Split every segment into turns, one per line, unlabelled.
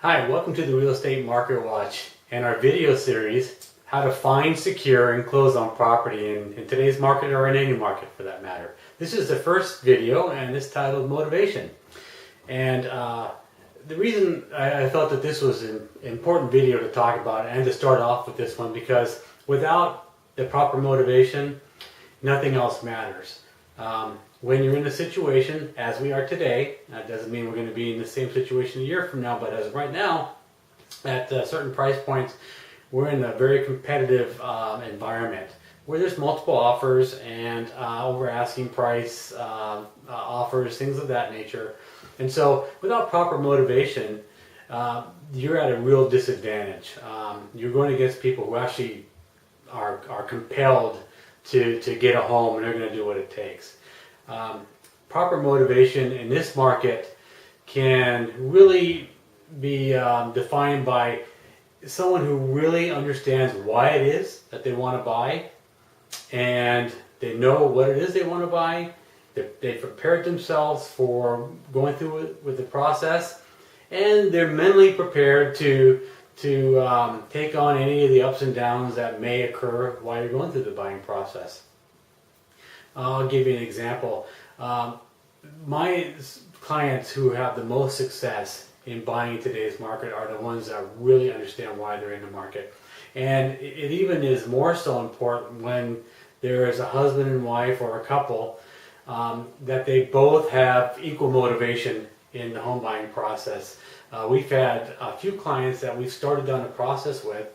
Hi, welcome to the Real Estate Market Watch and our video series, How to Find, Secure, and Close on Property in today's market or in any market for that matter. This is the first video and it's titled Motivation. And the reason I felt that this was an important video to talk about and to start off with this one because without the proper motivation, nothing else matters. When you're in a situation, as we are today, that doesn't mean we're going to be in the same situation a year from now, but as of right now, at certain price points, we're in a very competitive environment where there's multiple offers and over asking price offers, things of that nature. And so without proper motivation, you're at a real disadvantage. You're going against people who actually are compelled to get a home, and they're going to do what it takes. Proper motivation in this market can really be defined by someone who really understands why it is that they want to buy, and they know what it is they want to buy. They've prepared themselves for going through it with the process, and they're mentally prepared to take on any of the ups and downs that may occur while you're going through the buying process. I'll give you an example. My clients who have the most success in buying in today's market are the ones that really understand why they're in the market. And it even is more so important when there is a husband and wife or a couple that they both have equal motivation in the home buying process. We've had a few clients that we've started down the process with,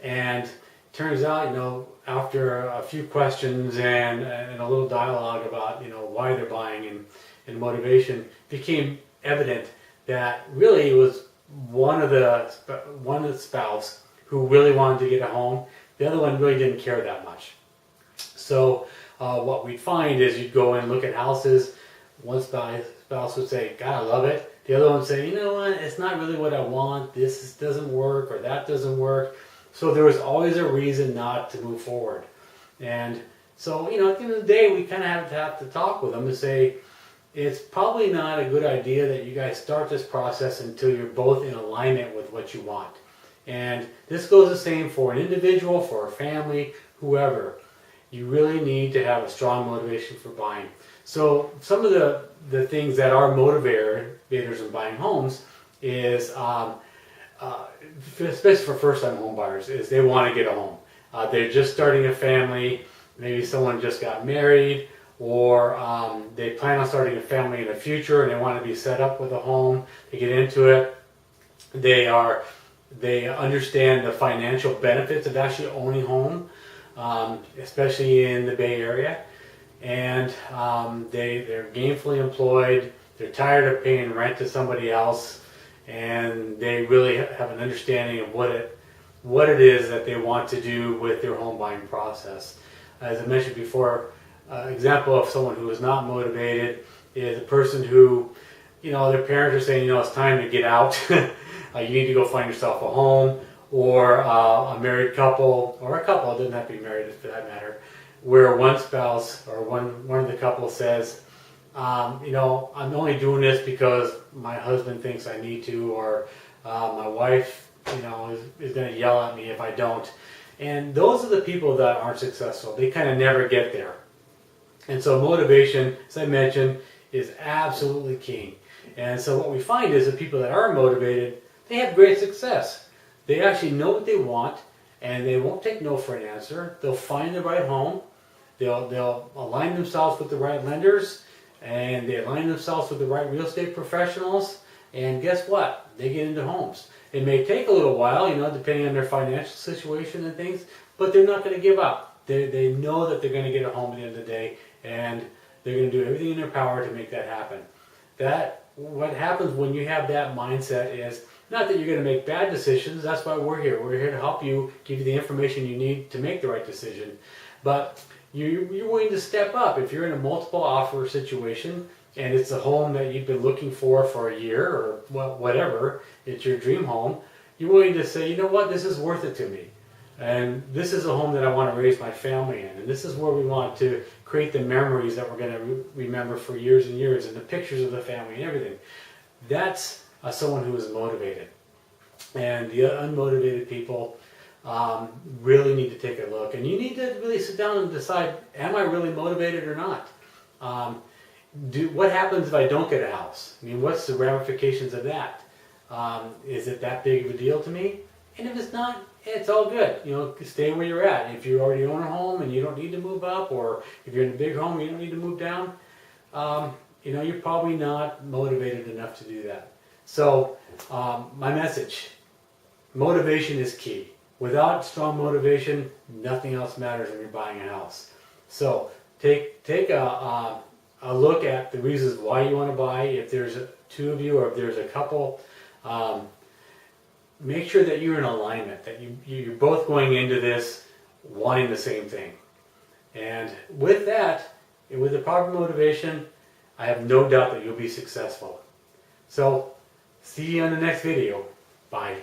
and turns out, after a few questions and a little dialogue about, why they're buying and motivation, became evident that really it was one of the spouse who really wanted to get a home. The other one really didn't care that much. So what we'd find is you'd go and look at houses. One spouse would say, God, I love it. The other one would say, you know what, it's not really what I want. This doesn't work or that doesn't work. So there was always a reason not to move forward. And so, at the end of the day, we kind of have to talk with them and say, it's probably not a good idea that you guys start this process until you're both in alignment with what you want. And this goes the same for an individual, for a family, whoever. You really need to have a strong motivation for buying. So some of the things that are motivators in buying homes is especially for first-time home buyers, is they want to get a home. They're just starting a family, maybe someone just got married, or they plan on starting a family in the future and they want to be set up with a home. They get into it. They understand the financial benefits of actually owning a home, especially in the Bay Area. And they're gainfully employed. They're tired of paying rent to somebody else. And they really have an understanding of what it is that they want to do with their home buying process. As I mentioned before, example of someone who is not motivated is a person who, their parents are saying, it's time to get out. You need to go find yourself a home, or a married couple, or a couple, it doesn't have to be married for that matter, where one spouse or one of the couple says, I'm only doing this because my husband thinks I need to, or my wife, is going to yell at me if I don't. And those are the people that aren't successful. They kind of never get there. And so motivation, as I mentioned, is absolutely key. And so what we find is the people that are motivated, they have great success. They actually know what they want, and they won't take no for an answer. They'll find the right home. They'll align themselves with the right lenders, and they align themselves with the right real estate professionals, and guess what? They get into homes. It may take a little while, depending on their financial situation and things, but they're not going to give up. They know that they're going to get a home at the end of the day, and they're going to do everything in their power to make that happen. What happens when you have that mindset is not that you're going to make bad decisions. That's why we're here. We're here to help you, give you the information you need to make the right decision. But you're willing to step up. If you're in a multiple offer situation and it's a home that you've been looking for a year or whatever, it's your dream home, you're willing to say, you know what, this is worth it to me. And this is a home that I want to raise my family in. And this is where we want to create the memories that we're going to remember for years and years, and the pictures of the family and everything. That's someone who is motivated. And the unmotivated people really need to take a look. And you need to really sit down and decide, am I really motivated or not? What happens if I don't get a house? I mean, what's the ramifications of that? Is it that big of a deal to me? And if it's not, it's all good. You know, stay where you're at. If you already own a home and you don't need to move up, or if you're in a big home, you don't need to move down, you know, you're probably not motivated enough to do that. So, my message, motivation is key. Without strong motivation, nothing else matters when you're buying a house. So, take a look at the reasons why you want to buy. If there's two of you or if there's a couple, make sure that you're in alignment, that you're both going into this wanting the same thing. And with that, and with the proper motivation, I have no doubt that you'll be successful. So, see you on the next video. Bye.